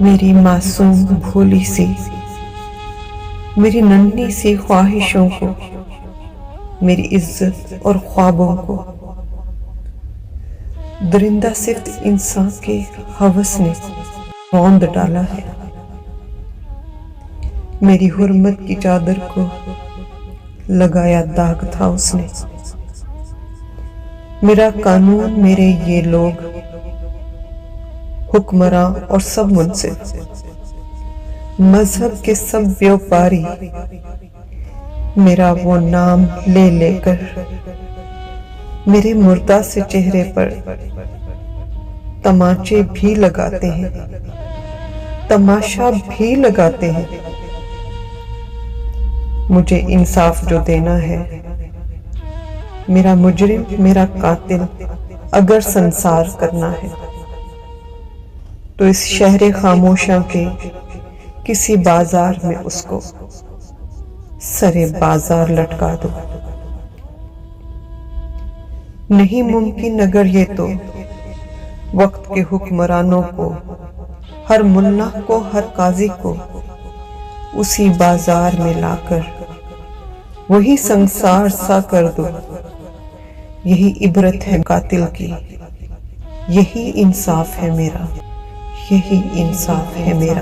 मेरी मासूम भोली सी, मेरी नन्ही सी ख्वाहिशों को, मेरी इज्जत और ख्वाबों को दरिंदा सिर्फ इंसान के हवस ने रौंद डाला है। मेरी हुर्मत की चादर को लगाया दाग था उसने। मेरा कानून, मेरे ये लोग, हुक्मरां और सब मुंसिफ, मजहब के सब व्यापारी मेरा वो नाम ले लेकर मेरे मुर्दा से चेहरे पर तमाचे भी लगाते हैं, तमाशा भी लगाते हैं। मुझे इंसाफ जो देना है, मेरा मुजरिम, मेरा कातिल अगर संसार करना है तो इस शहर खामोशा के किसी बाजार में उसको सरे बाजार लटका दो। नहीं मुमकिन अगर ये तो वक्त के हुक्मरानों को, हर मुल्ला को, हर काजी को उसी बाजार में लाकर वही संसार सा कर दो। यही इबरत है कातिल की, यही इंसाफ है मेरा, यही इंसाफ है मेरा।